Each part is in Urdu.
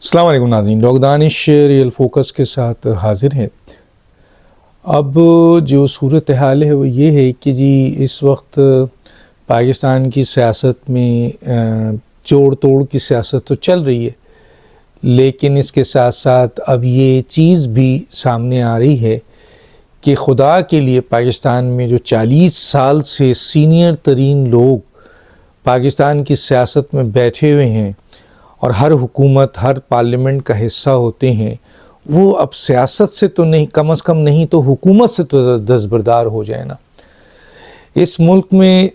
السلام علیکم ناظرین، ڈاکٹر دانش ریئل فوکس کے ساتھ حاضر ہیں۔ اب جو صورتحال ہے وہ یہ ہے کہ جی اس وقت پاکستان کی سیاست میں جوڑ توڑ کی سیاست تو چل رہی ہے، لیکن اس کے ساتھ ساتھ اب یہ چیز بھی سامنے آ رہی ہے کہ خدا کے لیے پاکستان میں جو 40 سال سے سینئر ترین لوگ پاکستان کی سیاست میں بیٹھے ہوئے ہیں اور ہر حکومت ہر پارلیمنٹ کا حصہ ہوتے ہیں، وہ اب سیاست سے تو نہیں، کم از کم نہیں تو حکومت سے تو دستبردار ہو جائے نا۔ اس ملک میں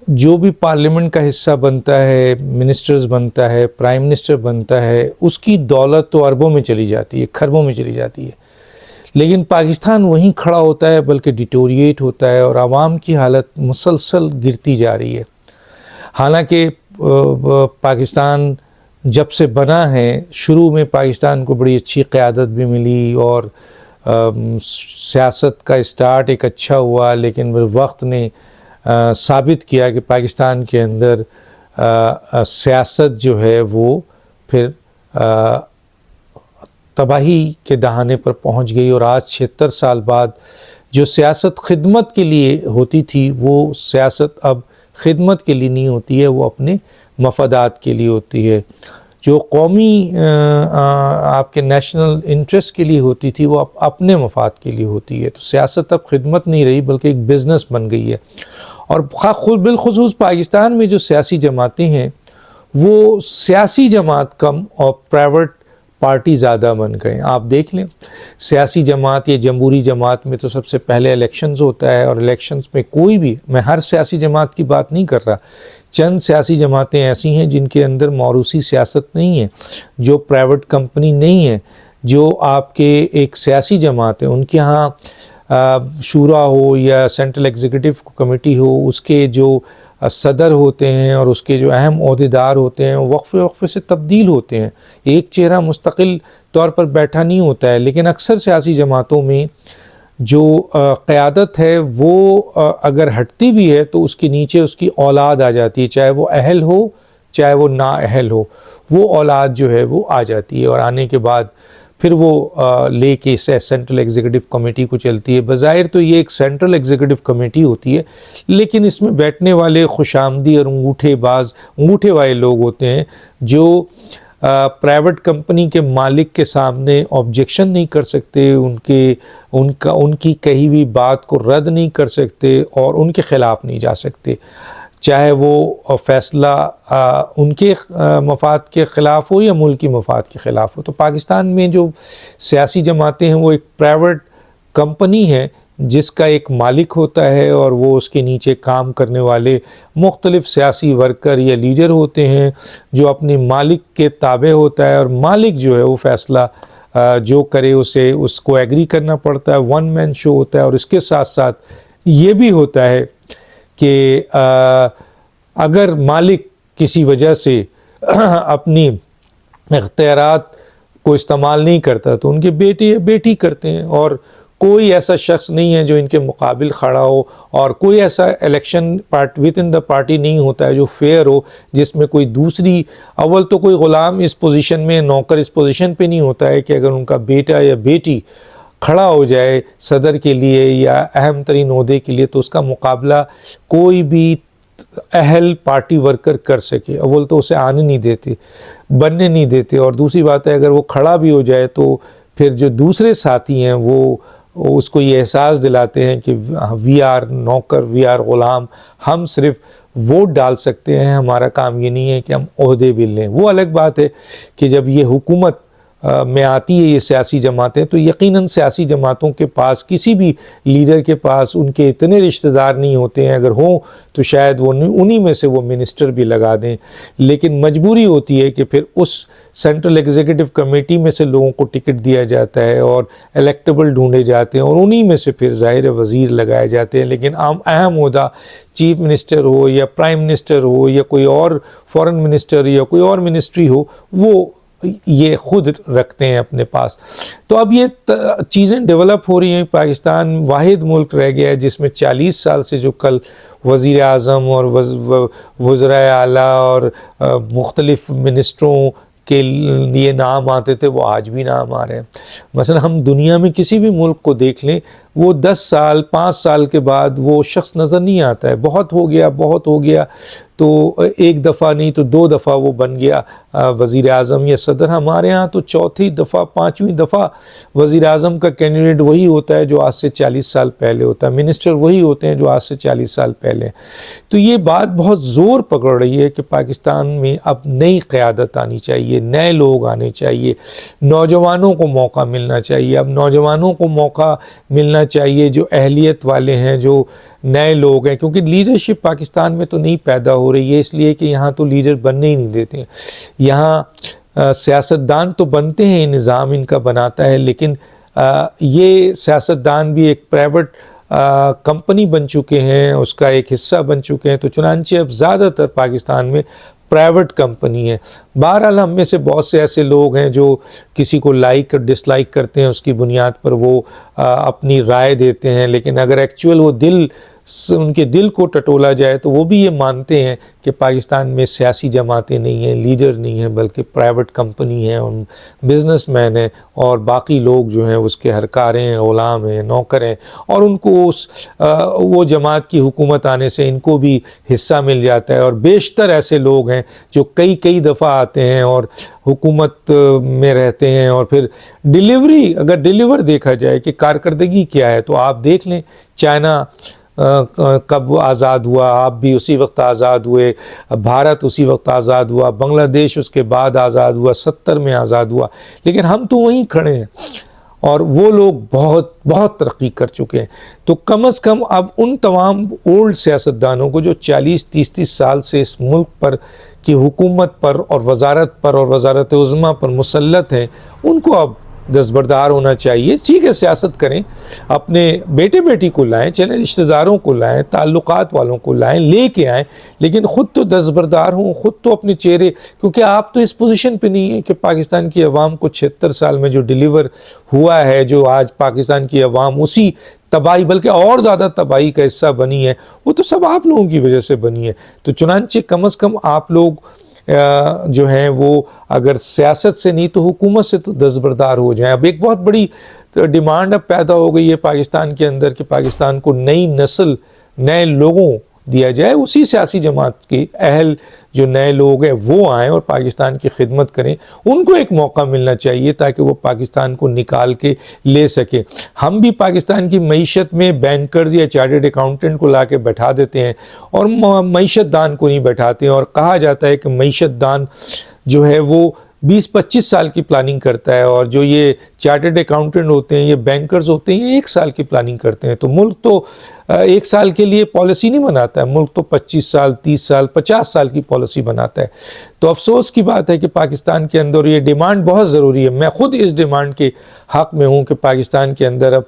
جو بھی پارلیمنٹ کا حصہ بنتا ہے، منسٹرز بنتا ہے، پرائم منسٹر بنتا ہے، اس کی دولت تو اربوں میں چلی جاتی ہے، کھربوں میں چلی جاتی ہے، لیکن پاکستان وہیں کھڑا ہوتا ہے بلکہ ڈیٹوریٹ ہوتا ہے اور عوام کی حالت مسلسل گرتی جا رہی ہے۔ حالانکہ پاکستان جب سے بنا ہے، شروع میں پاکستان کو بڑی اچھی قیادت بھی ملی اور سیاست کا اسٹارٹ ایک اچھا ہوا، لیکن وقت نے ثابت کیا کہ پاکستان کے اندر سیاست جو ہے وہ پھر تباہی کے دہانے پر پہنچ گئی، اور آج 76 سال بعد جو سیاست خدمت کے لیے ہوتی تھی وہ سیاست اب خدمت کے لیے نہیں ہوتی ہے، وہ اپنے مفادات کے لیے ہوتی ہے۔ جو قومی آپ کے نیشنل انٹرسٹ کے لیے ہوتی تھی وہ اپنے مفاد کے لیے ہوتی ہے، تو سیاست اب خدمت نہیں رہی بلکہ ایک بزنس بن گئی ہے۔ اور خود بالخصوص پاکستان میں جو سیاسی جماعتیں ہیں وہ سیاسی جماعت کم اور پرائیویٹ پارٹی زیادہ بن گئے۔ آپ دیکھ لیں، سیاسی جماعت یا جمہوری جماعت میں تو سب سے پہلے الیکشنز ہوتا ہے، اور الیکشنز میں کوئی بھی، میں ہر سیاسی جماعت کی بات نہیں کر رہا، چند سیاسی جماعتیں ایسی ہیں جن کے اندر موروثی سیاست نہیں ہے، جو پرائیویٹ کمپنی نہیں ہے، جو آپ کے ایک سیاسی جماعت ہے، ان کے ہاں شورا ہو یا سینٹرل ایگزیکٹو کمیٹی ہو، اس کے جو صدر ہوتے ہیں اور اس کے جو اہم عہدیدار ہوتے ہیں وقفے وقفے سے تبدیل ہوتے ہیں، ایک چہرہ مستقل طور پر بیٹھا نہیں ہوتا ہے۔ لیکن اکثر سیاسی جماعتوں میں جو قیادت ہے وہ اگر ہٹتی بھی ہے تو اس کے نیچے اس کی اولاد آ جاتی ہے، چاہے وہ اہل ہو چاہے وہ نااہل ہو، وہ اولاد جو ہے وہ آ جاتی ہے، اور آنے کے بعد پھر وہ لے کے اسے سینٹرل ایگزیکٹو کمیٹی کو چلتی ہے۔ بظاہر تو یہ ایک سینٹرل ایگزیکٹو کمیٹی ہوتی ہے، لیکن اس میں بیٹھنے والے خوش آمدی اور انگوٹھے والے لوگ ہوتے ہیں جو پرائیویٹ کمپنی کے مالک کے سامنے آبجیکشن نہیں کر سکتے، ان کی کہی ہوئی بات کو رد نہیں کر سکتے اور ان کے خلاف نہیں جا سکتے، چاہے وہ فیصلہ ان کے مفاد کے خلاف ہو یا ملکی مفاد کے خلاف ہو۔ تو پاکستان میں جو سیاسی جماعتیں ہیں وہ ایک پرائیویٹ کمپنی ہے جس کا ایک مالک ہوتا ہے، اور وہ اس کے نیچے کام کرنے والے مختلف سیاسی ورکر یا لیڈر ہوتے ہیں جو اپنے مالک کے تابع ہوتا ہے، اور مالک جو ہے وہ فیصلہ جو کرے اس کو ایگری کرنا پڑتا ہے، ون مین شو ہوتا ہے۔ اور اس کے ساتھ ساتھ یہ بھی ہوتا ہے کہ اگر مالک کسی وجہ سے اپنی اختیارات کو استعمال نہیں کرتا تو ان کے بیٹے یا بیٹی کرتے ہیں، اور کوئی ایسا شخص نہیں ہے جو ان کے مقابل کھڑا ہو، اور کوئی ایسا election with in the party نہیں ہوتا ہے جو فیئر ہو، جس میں کوئی دوسری اول تو کوئی غلام اس پوزیشن میں، نوکر اس پوزیشن پہ نہیں ہوتا ہے کہ اگر ان کا بیٹا یا بیٹی کھڑا ہو جائے صدر کے لیے یا اہم ترین عہدے کے لیے تو اس کا مقابلہ کوئی بھی اہل پارٹی ورکر کر سکے۔ اول تو اسے آنے نہیں دیتے، بننے نہیں دیتے، اور دوسری بات ہے اگر وہ کھڑا بھی ہو جائے تو پھر جو دوسرے ساتھی ہیں وہ اس کو یہ احساس دلاتے ہیں کہ وی آر نوکر، وی آر غلام، ہم صرف ووٹ ڈال سکتے ہیں، ہمارا کام یہ نہیں ہے کہ ہم عہدے بھی لیں۔ وہ الگ بات ہے کہ جب یہ حکومت میں آتی ہے یہ سیاسی جماعتیں، تو یقیناً سیاسی جماعتوں کے پاس کسی بھی لیڈر کے پاس ان کے اتنے رشتہ دار نہیں ہوتے ہیں، اگر ہوں تو شاید وہ انہی میں سے وہ منسٹر بھی لگا دیں، لیکن مجبوری ہوتی ہے کہ پھر اس سینٹرل ایگزیکٹو کمیٹی میں سے لوگوں کو ٹکٹ دیا جاتا ہے اور الیکٹیبل ڈھونڈے جاتے ہیں، اور انہی میں سے پھر ظاہر وزیر لگائے جاتے ہیں۔ لیکن اہم عہدہ چیف منسٹر ہو یا پرائم منسٹر ہو یا کوئی اور فورن منسٹر یا کوئی اور منسٹری ہو، وہ یہ خود رکھتے ہیں اپنے پاس۔ تو اب یہ چیزیں ڈیولپ ہو رہی ہیں۔ پاکستان واحد ملک رہ گیا ہے جس میں 40 سال سے جو کل وزیر اعظم اور وزرائے اعلیٰ اور مختلف منسٹروں کے لیے نام آتے تھے وہ آج بھی نام آ رہے ہیں۔ مثلا ہم دنیا میں کسی بھی ملک کو دیکھ لیں، وہ 10 سال 5 سال کے بعد وہ شخص نظر نہیں آتا ہے، بہت ہو گیا تو ایک دفعہ نہیں تو 2 دفعہ وہ بن گیا وزیر اعظم یا صدر۔ ہمارے ہاں تو 4تھی دفعہ 5ویں دفعہ وزیر اعظم کا کینڈیڈیٹ وہی ہوتا ہے جو آج سے 40 سال پہلے ہوتا ہے، منسٹر وہی ہوتے ہیں جو آج سے 40 سال پہلے۔ تو یہ بات بہت زور پکڑ رہی ہے کہ پاکستان میں اب نئی قیادت آنی چاہیے، نئے لوگ آنے چاہیے، نوجوانوں کو موقع ملنا چاہیے۔ اب نوجوانوں کو موقع ملنا چاہیے جو اہلیت والے ہیں، جو نئے لوگ ہیں، کیونکہ لیڈرشپ پاکستان میں تو نہیں پیدا ہو رہی ہے، اس لیے کہ یہاں تو لیڈر بننے ہی نہیں دیتے ہیں۔ یہاں سیاستدان تو بنتے ہیں، نظام ان کا بناتا ہے، لیکن یہ سیاستدان بھی ایک پرائیویٹ کمپنی بن چکے ہیں، اس کا ایک حصہ بن چکے ہیں، تو چنانچہ اب زیادہ تر پاکستان میں پرائیویٹ کمپنی ہے۔ بہرحال ہم میں سے بہت سے ایسے لوگ ہیں جو کسی کو لائک اور ڈس لائک کرتے ہیں، اس کی بنیاد پر وہ اپنی رائے دیتے ہیں، لیکن اگر ایکچوئل وہ ان کے دل کو ٹٹولا جائے تو وہ بھی یہ مانتے ہیں کہ پاکستان میں سیاسی جماعتیں نہیں ہیں، لیڈر نہیں ہیں، بلکہ پرائیویٹ کمپنی ہے، ان بزنس مین ہیں، اور باقی لوگ جو ہیں اس کے ہرکاریں ہیں، غلام ہیں، نوکر ہیں، اور ان کو وہ جماعت کی حکومت آنے سے ان کو بھی حصہ مل جاتا ہے۔ اور بیشتر ایسے لوگ ہیں جو کئی دفعہ آتے ہیں اور حکومت میں رہتے ہیں، اور پھر اگر ڈیلیور دیکھا جائے کہ کارکردگی کیا ہے تو آپ دیکھ لیں، چائنا کب آزاد ہوا، آپ بھی اسی وقت آزاد ہوئے، بھارت اسی وقت آزاد ہوا، بنگلہ دیش اس کے بعد آزاد ہوا، 70 میں آزاد ہوا، لیکن ہم تو وہیں کھڑے ہیں اور وہ لوگ بہت ترقی کر چکے ہیں۔ تو کم از کم اب ان تمام اولڈ سیاستدانوں کو جو 40-30 سال سے اس ملک پر کی حکومت پر اور وزارت عظمیٰ پر مسلط ہیں، ان کو اب دستبردار ہونا چاہیے۔ ٹھیک ہے، سیاست کریں، اپنے بیٹے بیٹی کو لائیں، چلیں رشتہ داروں کو لائیں، تعلقات والوں کو لائیں، لے کے آئیں، لیکن خود تو دستبردار ہوں، خود تو اپنے چہرے، کیونکہ آپ تو اس پوزیشن پہ نہیں ہیں کہ پاکستان کی عوام کو 76 سال میں جو ڈیلیور ہوا ہے، جو آج پاکستان کی عوام اسی تباہی بلکہ اور زیادہ تباہی کا حصہ بنی ہے، وہ تو سب آپ لوگوں کی وجہ سے بنی ہے۔ تو چنانچہ کم از کم آپ لوگ جو ہیں وہ اگر سیاست سے نہیں تو حکومت سے تو دستبردار ہو جائیں۔ اب ایک بہت بڑی ڈیمانڈ اب پیدا ہو گئی ہے پاکستان کے اندر کہ پاکستان کو نئی نسل، نئے لوگوں دیا جائے، اسی سیاسی جماعت کے اہل جو نئے لوگ ہیں وہ آئیں اور پاکستان کی خدمت کریں، ان کو ایک موقع ملنا چاہیے تاکہ وہ پاکستان کو نکال کے لے سکیں۔ ہم بھی پاکستان کی معیشت میں بینکرز یا چارٹرڈ اکاؤنٹنٹ کو لا کے بیٹھا دیتے ہیں اور معیشت دان کو نہیں بیٹھاتے ہیں، اور کہا جاتا ہے کہ معیشت دان جو ہے وہ 20-25 سال کی پلاننگ کرتا ہے، اور جو یہ چارٹرڈ اکاؤنٹنٹ ہوتے ہیں، یہ بینکرز ہوتے ہیں، یہ 1 سال کی پلاننگ کرتے ہیں۔ تو ملک تو 1 سال کے لیے پالیسی نہیں بناتا ہے، ملک تو 25 سال 30 سال 50 سال کی پالیسی بناتا ہے۔ تو افسوس کی بات ہے کہ پاکستان کے اندر یہ ڈیمانڈ بہت ضروری ہے، میں خود اس ڈیمانڈ کے حق میں ہوں کہ پاکستان کے اندر اب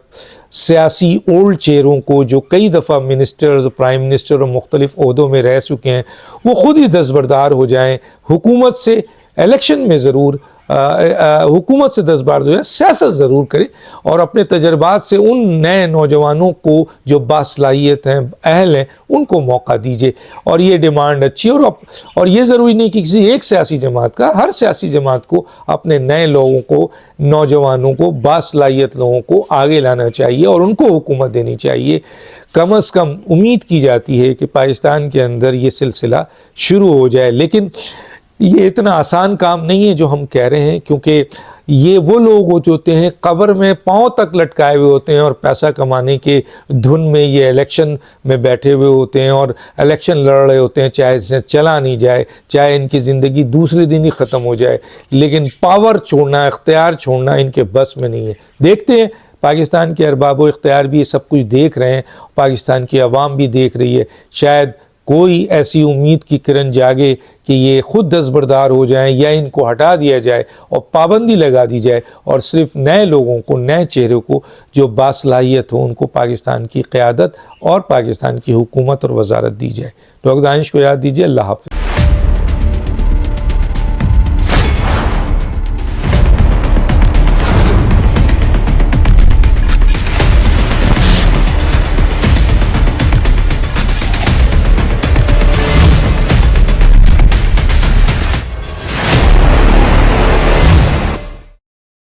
سیاسی اولڈ چہروں کو جو کئی دفعہ منسٹرز، پرائم منسٹر اور مختلف عہدوں میں رہ چکے ہیں، وہ خود ہی دستبردار ہو جائیں، حکومت سے الیکشن میں ضرور حکومت سے دستبردار ہو جائیں، سیاست ضرور کریں، اور اپنے تجربات سے ان نئے نوجوانوں کو جو باصلاحیت ہیں، اہل ہیں، ان کو موقع دیجیے۔ اور یہ ڈیمانڈ اچھی ہے، اور یہ ضروری نہیں کہ کسی ایک سیاسی جماعت کا، ہر سیاسی جماعت کو اپنے نئے لوگوں کو، نوجوانوں کو، باصلاحیت لوگوں کو آگے لانا چاہیے اور ان کو حکومت دینی چاہیے۔ کم از کم امید کی جاتی ہے کہ پاکستان کے اندر یہ سلسلہ شروع ہو جائے، لیکن یہ اتنا آسان کام نہیں ہے جو ہم کہہ رہے ہیں، کیونکہ یہ وہ لوگ ہوتے ہیں قبر میں پاؤں تک لٹکائے ہوئے ہوتے ہیں اور پیسہ کمانے کے دھن میں یہ الیکشن میں بیٹھے ہوئے ہوتے ہیں اور الیکشن لڑ رہے ہوتے ہیں، چاہے چلا نہیں جائے، چاہے ان کی زندگی دوسرے دن ہی ختم ہو جائے، لیکن پاور چھوڑنا، اختیار چھوڑنا ان کے بس میں نہیں ہے۔ دیکھتے ہیں پاکستان کے ارباب و اختیار بھی یہ سب کچھ دیکھ رہے ہیں، پاکستان کی عوام بھی دیکھ رہی ہے، شاید کوئی ایسی امید کی کرن جاگے کہ یہ خود دستبردار ہو جائیں یا ان کو ہٹا دیا جائے اور پابندی لگا دی جائے اور صرف نئے لوگوں کو، نئے چہروں کو جو باصلاحیت ہو، ان کو پاکستان کی قیادت اور پاکستان کی حکومت اور وزارت دی جائے۔ ڈاکٹر دانش کو یاد دیجیے۔ اللہ حافظ۔